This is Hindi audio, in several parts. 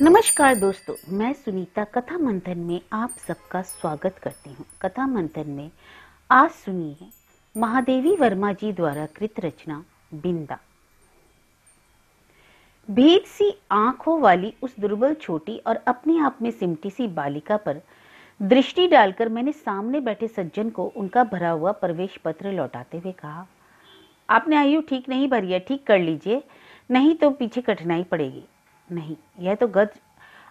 नमस्कार दोस्तों, मैं सुनीता कथा मंथन में आप सबका स्वागत करती हूँ। कथा मंथन में आज सुनिए महादेवी वर्मा जी द्वारा कृत रचना बिंदा। भेद सी आंखों वाली उस दुर्बल छोटी और अपने आप में सिमटी सी बालिका पर दृष्टि डालकर मैंने सामने बैठे सज्जन को उनका भरा हुआ प्रवेश पत्र लौटाते हुए कहा, आपने आयु ठीक नहीं भरी है, ठीक कर लीजिए, नहीं तो पीछे कठिनाई पड़ेगी। नहीं, यह तो गत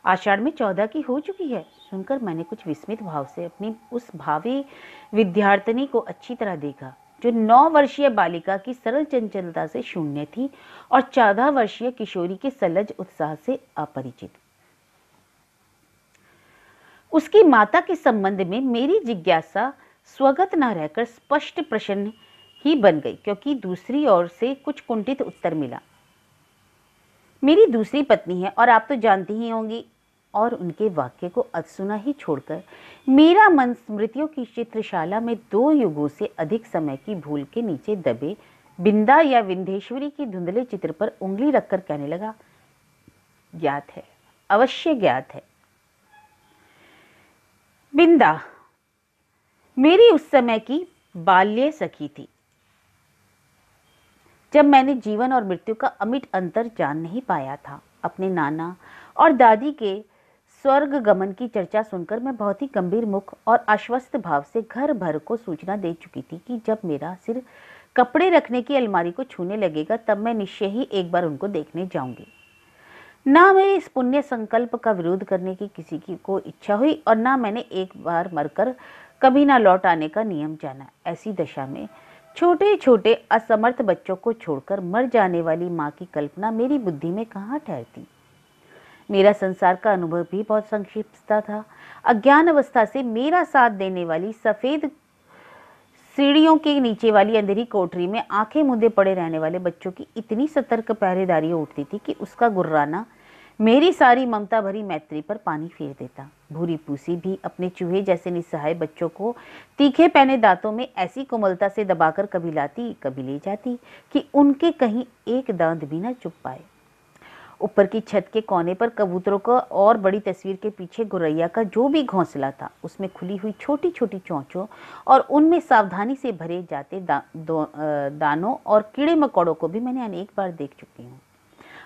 आषाढ़ में 14 की हो चुकी है। सुनकर मैंने कुछ विस्मित भाव से अपनी उस भावी विद्यार्थिनी को अच्छी तरह देखा, जो 9 वर्षीय बालिका की सरल चंचलता से शून्य थी और 14 वर्षीय किशोरी के सलज उत्साह से अपरिचित। उसकी माता के संबंध में मेरी जिज्ञासा स्वगत न रहकर स्पष्ट प्रश्न ही बन गई, क्योंकि दूसरी ओर से कुछ कुंठित उत्तर मिला। मेरी दूसरी पत्नी है और आप तो जानती ही होंगी। और उनके वाक्य को अधसुना ही छोड़कर मेरा मन स्मृतियों की चित्रशाला में 2 युगों से अधिक समय की भूल के नीचे दबे बिंदा या विंध्येश्वरी के धुंधले चित्र पर उंगली रखकर कहने लगा, ज्ञात है, अवश्य ज्ञात है। बिंदा मेरी उस समय की बाल्य सखी थी, जब मैंने जीवन और मृत्यु का अमिट अंतर जान नहीं पाया था। अपने नाना और दादी के स्वर्ग गमन की चर्चा सुनकर मैं बहुत ही गंभीर मुख और आश्वस्त भाव से घर भर को सूचना दे चुकी थी कि जब मेरा सिर कपड़े रखने की अलमारी को छूने लगेगा तब मैं निश्चय ही एक बार उनको देखने जाऊंगी। ना मेरे इस पुण्य संकल्प का विरोध करने की किसी की को इच्छा हुई और ना मैंने एक बार मरकर कभी ना लौट आने का नियम जाना। ऐसी दशा में छोटे छोटे असमर्थ बच्चों को छोड़कर मर जाने वाली माँ की कल्पना मेरी बुद्धि में कहाँ ठहरती। मेरा संसार का अनुभव भी बहुत संक्षिप्त था। अज्ञान अवस्था से मेरा साथ देने वाली सफेद सीढ़ियों के नीचे वाली अंधेरी कोठरी में आंखें मूंदे पड़े रहने वाले बच्चों की इतनी सतर्क पहरेदारी उठती थी कि उसका गुर्राना मेरी सारी ममता भरी मैत्री पर पानी फेर देता। भूरी पूसी भी अपने चूहे जैसे निस्सहाय बच्चों को तीखे पैने दांतों में ऐसी कोमलता से दबाकर कभी लाती कभी ले जाती कि उनके कहीं एक दांत भी न चुभ पाए। ऊपर की छत के कोने पर कबूतरों का और बड़ी तस्वीर के पीछे गुरैया का जो भी घोंसला था, उसमें खुली हुई छोटी छोटी चोंचों और उनमें सावधानी से भरे जाते दानों और कीड़े मकोड़ों को भी मैंने अनेक बार देख चुकी हूँ।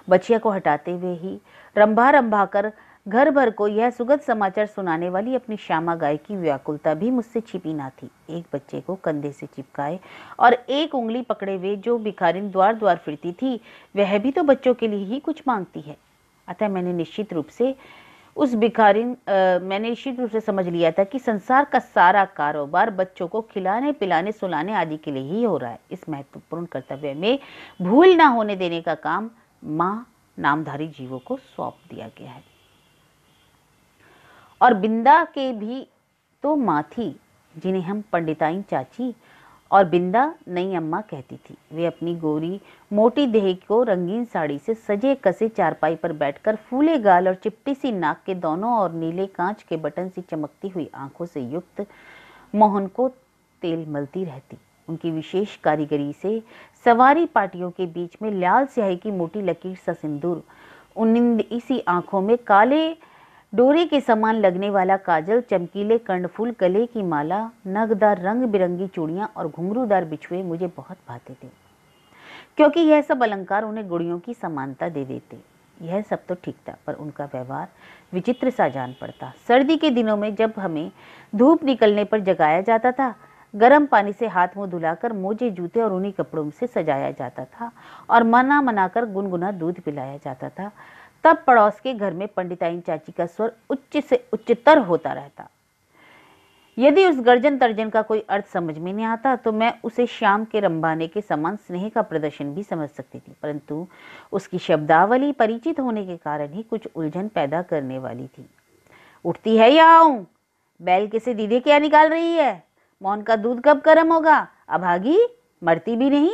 बचिया को हटाते हुए ही रंभा रंभा कर घर भर को यह सुखद समाचार सुनाने वाली अपनी श्यामा गाय की व्याकुलता भी मुझसे छिपी ना थी। एक बच्चे को कंधे से चिपकाए और एक उंगली पकड़े हुए जो भिखारिन द्वार द्वार फिरती थी, वह भी तो बच्चों के लिए ही कुछ मांगती है। अतः मैंने निश्चित रूप से समझ लिया था कि संसार का सारा कारोबार बच्चों को खिलाने पिलाने सुलाने आदि के लिए ही हो रहा है। इस महत्वपूर्ण कर्तव्य में भूल ना होने देने का काम माँ नामधारी जीवों को सौंप दिया गया है। और बिंदा के भी तो माँ थी, जिन्हें हम पंडिताइन चाची और बिंदा नई अम्मा कहती थी। वे अपनी गोरी मोटी देह को रंगीन साड़ी से सजे कसे चारपाई पर बैठकर फूले गाल और चिपटी सी नाक के दोनों और नीले कांच के बटन सी चमकती हुई आंखों से युक्त मोहन को तेल मलती रहती। उनकी विशेष कारीगरी से सवारी पाटियों के बीच में लाल स्याही की मोटी लकीर सा सिंदूर, उन इसी आंखों में काले डोरे के समान लगने वाला काजल, चमकीले कर्णफूल, गले की माला, नगदार रंग बिरंगी चूड़ियां और घुंघरूदार बिछुए मुझे बहुत भाते थे, क्योंकि यह सब अलंकार उन्हें गुड़ियों की समानता दे देते। यह सब तो ठीक था, पर उनका व्यवहार विचित्र सा जान पड़ता। सर्दी के दिनों में जब हमें धूप निकलने पर जगाया जाता था, गर्म पानी से हाथ मुंह धुलाकर मोजे जूते और ऊनी कपड़ों से सजाया जाता था और मना मनाकर गुनगुना दूध पिलाया जाता था, तब पड़ोस के घर में पंडिताइन चाची का स्वर उच्च से उच्चतर होता रहता। यदि उस गर्जन तर्जन का कोई अर्थ समझ में नहीं आता तो मैं उसे शाम के रंभाने के समान स्नेह का प्रदर्शन भी समझ सकती थी, परंतु उसकी शब्दावली परिचित होने के कारण ही कुछ उलझन पैदा करने वाली थी। उठती है या आऊं? बैल के से दीदे क्या निकाल रही है? मोहन का दूध कब गर्म होगा? अभागी, मरती भी नहीं,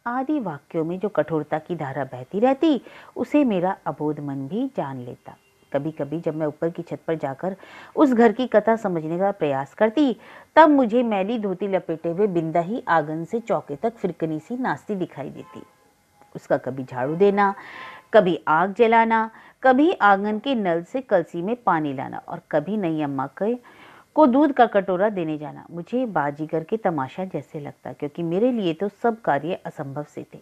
आदि वाक्यों में जो कठोरता की धारा बहती रहती, उसे मेरा अबोध मन भी जान लेता। कभी कभी जब मैं ऊपर की छत पर जाकर उस घर की कथा समझने का प्रयास करती, तब मुझे मैली धोती लपेटे हुए बिंदा ही आंगन से चौके तक फिरकनी सी नाचती दिखाई देती। उसका कभी झाड़ू देना, कभी आग जलाना, कभी आंगन के नल से कलसी में पानी लाना और कभी नई अम्मा को दूध का कटोरा देने जाना मुझे बाजीगर के तमाशा जैसे लगता, क्योंकि मेरे लिए तो सब कार्य असंभव से थे।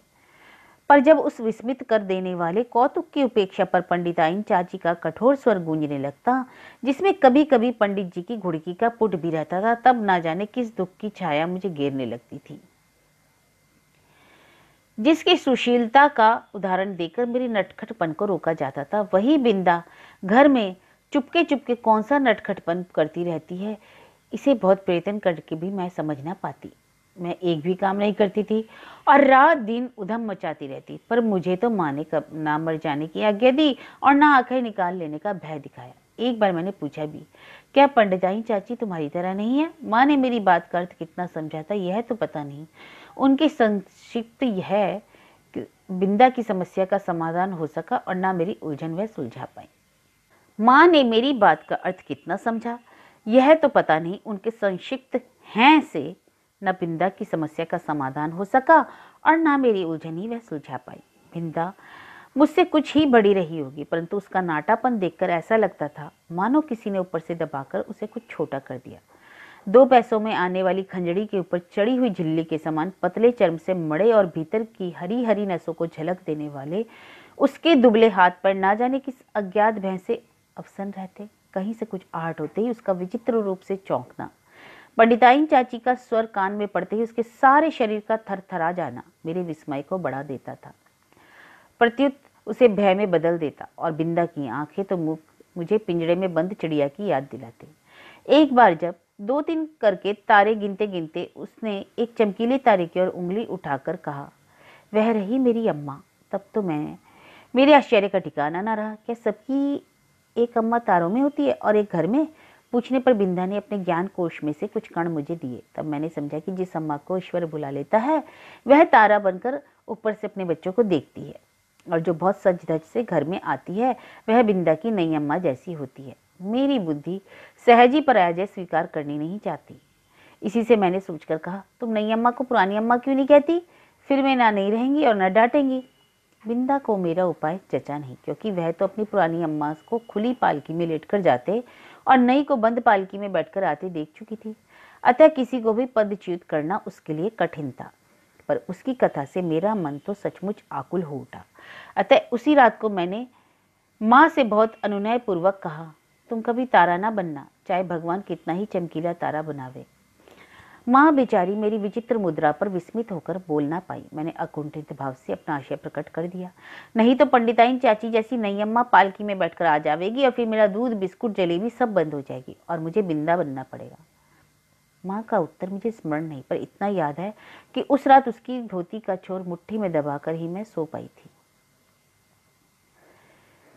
पर जब उस विस्मित कर देने वाले कौतुक की उपेक्षा पर पंडिताइन चाची का कठोर स्वर गूंजने लगता, जिसमें कभी कभी पंडित जी की घुड़की का पुट भी रहता था, तब ना जाने किस दुख की छाया मुझे घेरने लगती थी, जिसकी सुशीलता का उदाहरण देकर मेरे नटखटपन को रोका जाता था। वही बिंदा घर में चुपके चुपके कौन सा नटखटपन करती रहती है, इसे बहुत प्रयत्न करके भी मैं समझ ना पाती। मैं एक भी काम नहीं करती थी और रात दिन उधम मचाती रहती, पर मुझे तो माँ ने ना मर जाने की आज्ञा दी और ना आंखें निकाल लेने का भय दिखाया। एक बार मैंने पूछा भी, क्या पंडिताई चाची तुम्हारी तरह नहीं है? माँ ने मेरी बात का अर्थ कितना समझा था यह तो पता नहीं। उनकी संक्षिप्त यह है कि बिंदा की समस्या का समाधान हो सका और ना मेरी उलझन वह सुलझा पाई। माँ ने मेरी बात का अर्थ कितना समझा यह तो पता नहीं। उनके संक्षिप्त हैं से न बिंदा की समस्या का समाधान हो सका और ना मेरी उलझन ही वह सुलझा पाई। बिंदा मुझसे कुछ ही बड़ी रही होगी, परंतु उसका नाटापन देखकर ऐसा लगता था मानो किसी ने ऊपर से दबाकर उसे कुछ छोटा कर दिया। 2 पैसों में आने वाली खंजड़ी के ऊपर चढ़ी हुई झिल्ली के समान पतले चर्म से मड़े और भीतर की हरी हरी नसों को झलक देने वाले उसके दुबले हाथ पर ना जाने किस अज्ञात भय से अवसन रहते। कहीं से कुछ आहट होते ही उसका विचित्र रूप से चौंकना, पंडिताइन चाची का स्वर कान में पड़ते ही उसके सारे शरीर का थरथरा जाना मेरे विस्मय को बढ़ा देता था, प्रत्युत उसे भय में बदल देता। और बिंदा की आंखें तो मुझे पिंजड़े में बंद चिड़िया की याद दिलाते। एक बार जब 2-3 करके तारे गिनते गिनते उसने एक चमकीले तारे की ओर उंगली उठाकर कहा, वह रही मेरी अम्मा। तब तो मेरे आश्चर्य का ठिकाना ना रहा। क्या सबकी एक अम्मा तारों में होती है और एक घर में? पूछने पर बिंदा ने अपने ज्ञान कोश में से कुछ कण मुझे दिए। तब मैंने समझा कि जिस अम्मा को ईश्वर बुला लेता है वह तारा बनकर ऊपर से अपने बच्चों को देखती है, और जो बहुत सज धज से घर में आती है वह बिंदा की नई अम्मा जैसी होती है। मेरी बुद्धि सहज ही पराजय स्वीकार करनी नहीं चाहती। इसी से मैंने सोचकर कहा, तुम नई अम्मा को पुरानी अम्मा क्यों नहीं कहती? फिर वे ना नहीं रहेंगी और न डांटेंगी। बिंदा को मेरा उपाय जचा नहीं, क्योंकि वह तो अपनी पुरानी अम्मा को खुली पालकी में लेटकर जाते और नई को बंद पालकी में बैठकर आते देख चुकी थी। अतः किसी को भी पदच्युत करना उसके लिए कठिन था। पर उसकी कथा से मेरा मन तो सचमुच आकुल हो उठा। अतः उसी रात को मैंने माँ से बहुत अनुनय पूर्वक कहा, तुम कभी तारा ना बनना, चाहे भगवान कितना ही चमकीला तारा बनावे। माँ बेचारी मेरी विचित्र मुद्रा पर विस्मित होकर बोल ना पाई। मैंने अकुंठित भाव से अपना आशय प्रकट कर दिया, नहीं तो पंडिताइन चाची जैसी नई अम्मा पालकी में बैठकर आ जावेगी और फिर मेरा दूध बिस्कुट जलेबी सब बंद हो जाएगी और मुझे बिंदा बनना पड़ेगा। माँ का उत्तर मुझे स्मरण नहीं, पर इतना याद है कि उस रात उसकी धोती का छोर मुट्ठी में दबाकर ही मैं सो पाई थी।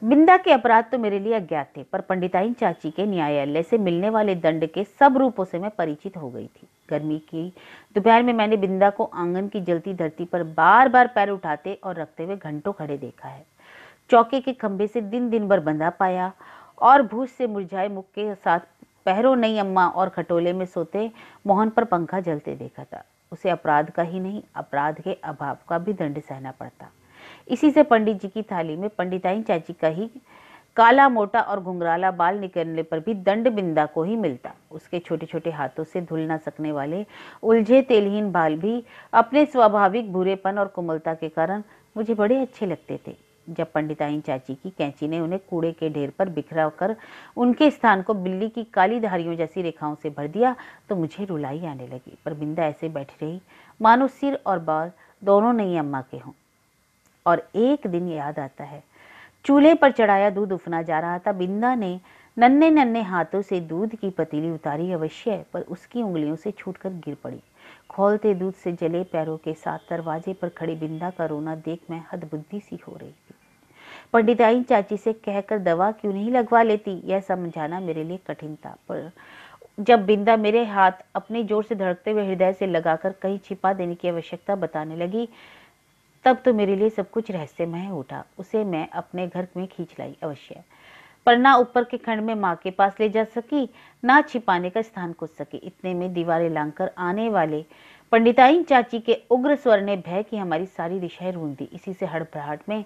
बिंदा के अपराध तो मेरे लिए अज्ञात थे, पर पंडिताइन चाची के न्यायालय से मिलने वाले दंड के सब रूपों से मैं परिचित हो गई थी। गर्मी की दोपहर में मैंने बिंदा को आंगन की जलती धरती पर बार बार पैर उठाते और रखते हुए घंटों खड़े देखा है। चौके के खंभे से दिन दिन भर बंधा पाया और भूस से मुरझाए मुख के साथ पहरों नई अम्मा और खटोले में सोते मोहन पर पंखा जलते देखा था। उसे अपराध का ही नहीं, अपराध के अभाव का भी दंड सहना पड़ता। इसी से पंडित जी की थाली में पंडिताइन चाची का ही काला मोटा और घुंघराला बाल निकलने पर भी दंड बिंदा को ही मिलता। उसके छोटे छोटे हाथों से धुल ना सकने वाले उलझे तेलहीन बाल भी अपने स्वाभाविक भूरेपन और कोमलता के कारण मुझे बड़े अच्छे लगते थे। जब पंडिताइन चाची की कैंची ने उन्हें कूड़े के ढेर पर बिखरा कर उनके स्थान को बिल्ली की काली धारियों जैसी रेखाओं से भर दिया तो मुझे रुलाई आने लगी। पर बिंदा ऐसे बैठी रही मानो सिर और बाल दोनों नई अम्मा के हों। और एक दिन याद आता है, चूल्हे पर चढ़ाया दूध उफना जा रहा था। बिंदा ने नन्हे नन्हे हाथों से दूध की पतीली उतारी अवश्य, पर उसकी उंगलियों से छूटकर गिर पड़ी। खौलते दूध से जले पैरों के साथ दरवाजे पर खड़ी बिंदा का रोना देख मैं हदबुद्धि सी हो रही थी। पंडिताइन चाची से कहकर दवा क्यों नहीं लगवा लेती, यह समझाना मेरे लिए कठिन था। पर जब बिंदा मेरे हाथ अपने जोर से धड़कते हुए हृदय से लगाकर कहीं छिपा देने की आवश्यकता बताने लगी, तब तो मेरे लिए सब कुछ रहस्यमय उठा। उसे मैं अपने घर में खींच लाई अवश्य, पर ना ऊपर के खंड में माँ के पास ले जा सकी, ना छिपाने का स्थान खोज सकी। इतने में दीवारें लांघकर आने वाले पंडिताइन चाची के उग्र स्वर ने भय की हमारी सारी दिशाएं ढूंढ दी। इसी से हड़बड़ाहट में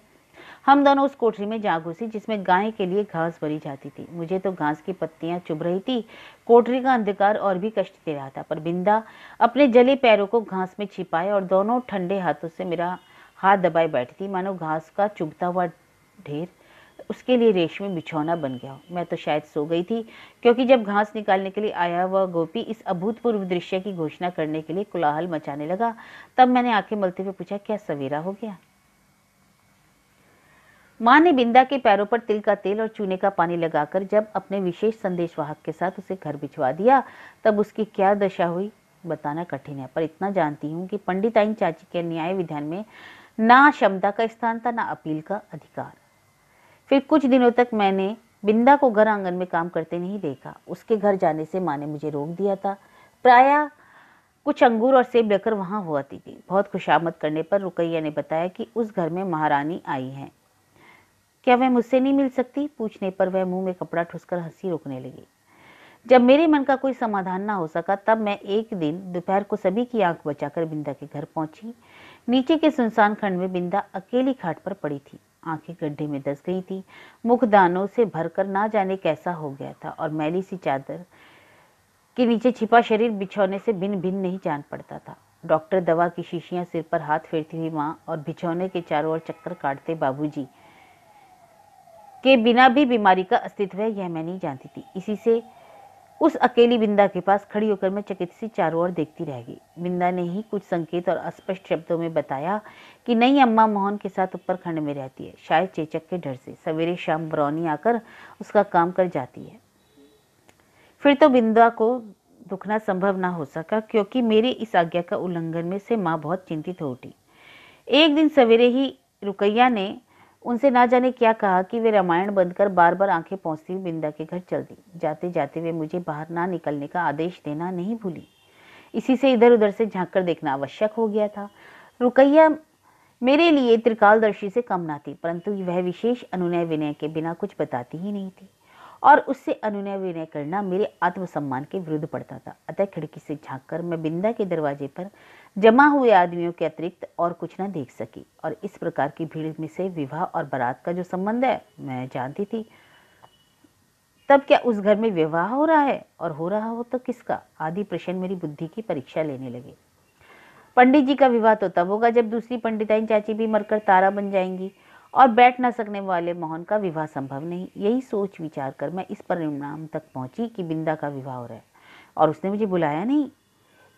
हम दोनों उस कोठरी में जा घुसी जिसमें गाय के लिए घास भरी जाती थी। मुझे तो घास की पत्तियां चुभ रही थी। कोठरी का अंधकार और भी कष्ट दे रहा था, पर बिंदा अपने जले पैरों को घास में छिपाए और दोनों ठंडे हाथों से मेरा हाथ दबाए बैठी थी, मानो घास का चुभता हुआ ढेर उसके लिए रेशमी बिछौना बन गया हो। मैं तो शायद सो गई थी, क्योंकि जब घास निकालने के लिए आया वह गोपी इस अभूतपूर्व दृश्य की घोषणा करने के लिए कोलाहल मचाने लगा, तब मैंने आंखें मलते हुए पूछा, क्या सवेरा हो गया? माँ ने बिंदा के पैरों पर तिल का तेल और चूने का पानी लगाकर जब अपने विशेष संदेशवाहक के साथ उसे घर भिजवा दिया, तब उसकी क्या दशा हुई बताना कठिन है, पर इतना जानती हूँ कि पंडिताइन चाची के न्याय विधान में ना क्षमता का स्थान था, ना अपील का अधिकार। फिर कुछ दिनों तक मैंने बिंदा को घर आंगन में काम करते नहीं देखा। उसके घर जाने से माँ ने मुझे रोक दिया था। प्रायः कुछ अंगूर और सेब लेकर वहां हो आती थी। बहुत खुशामद करने पर रुकैया ने बताया कि उस घर में महारानी आई है। क्या वह मुझसे नहीं मिल सकती? पूछने पर वह मुंह में कपड़ा ठूसकर हंसी रोकने लगी। जब मेरे मन का कोई समाधान ना हो सका, तब मैं एक दिन दोपहर को सभी की आंख बचाकर बिंदा के घर पहुंची। नीचे के सुनसान खंड में बिंदा अकेली खाट पर पड़ी थी। आंखें गड्ढे में धंस गई थी, मुख दानों से भरकर ना जाने कैसा हो गया था, और मैली सी चादर के नीचे छिपा शरीर बिछौने से भिन्न भिन्न नहीं जान पड़ता था। डॉक्टर, दवा की शीशियां सिर पर हाथ फेरती हुई माँ और बिछौने के चारों ओर चक्कर काटते बाबूजी के बिना भी बीमारी का अस्तित्व है, यह मैं नहीं जानती थी। इसी से उस अकेली बिंदा के पास खड़ी होकर मैं चकित सी चारों ओर देखती रह गई। बिंदा ने ही कुछ संकेत और अस्पष्ट शब्दों में बताया कि नई अम्मा मोहन के साथ ऊपर खंड में रहती है, शायद चेचक के डर से। सवेरे शाम बरौनी आकर उसका काम कर जाती है। फिर तो बिंदा को दुखना संभव ना हो सका, क्योंकि मेरी इस आज्ञा का उल्लंघन में से माँ बहुत चिंतित हो उठी। एक दिन सवेरे ही रुकैया ने उनसे ना जाने क्या कहा कि वे रामायण बंद कर बार बार आंखें पोंछती हुई बिंदा के घर चल दी। जाते जाते वे मुझे बाहर ना निकलने का आदेश देना नहीं भूली। इसी से इधर उधर से झांक कर देखना आवश्यक हो गया था। रुकैया मेरे लिए त्रिकालदर्शी से कम ना थी, परंतु वह विशेष अनुनय विनय के बिना कुछ बताती ही नहीं थी, और उससे अनुनय विनय करना मेरे आत्मसम्मान के विरुद्ध पड़ता था। अतः खिड़की से झांककर मैं बिंदा के दरवाजे पर जमा हुए आदमियों के अतिरिक्त और कुछ न देख सकी, और इस प्रकार की भीड़ में से विवाह और बारात का जो संबंध है मैं जानती थी। तब क्या उस घर में विवाह हो रहा है, और हो रहा हो तो किसका? आदि प्रश्न मेरी बुद्धि की परीक्षा लेने लगे। पंडित जी का विवाह तो तब होगा जब दूसरी पंडिताइन चाची भी मरकर तारा बन जाएंगी, और बैठ न सकने वाले मोहन का विवाह संभव नहीं। यही सोच विचार कर मैं इस परिणाम तक पहुंची कि बिंदा का विवाह हो रहा है, और उसने मुझे बुलाया नहीं।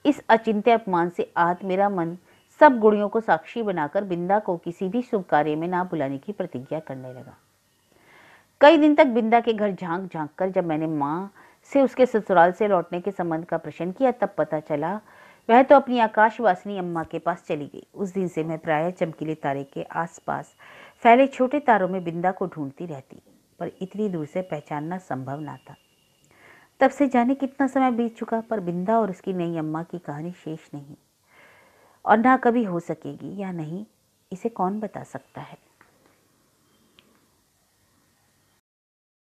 इस अचिंत्य अपमान से आहत मेरा मन सब गुड़ियों को साक्षी बनाकर बिंदा को किसी भी शुभ कार्य में ना बुलाने की प्रतिज्ञा करने लगा। कई दिन तक बिंदा के घर झांक झांक कर जब मैंने माँ से उसके ससुराल से लौटने के संबंध का प्रश्न किया, तब पता चला वह तो अपनी आकाशवासिनी अम्मा के पास चली गई। उस दिन से मैं प्रायः चमकीले तारे के आसपास फैले छोटे तारों में बिंदा को ढूंढती रहती, पर इतनी दूर से पहचानना संभव ना था। तब से जाने कितना समय बीत चुका, पर बिंदा और उसकी नई अम्मा की कहानी शेष नहीं, और ना कभी हो सकेगी या नहीं, इसे कौन बता सकता है।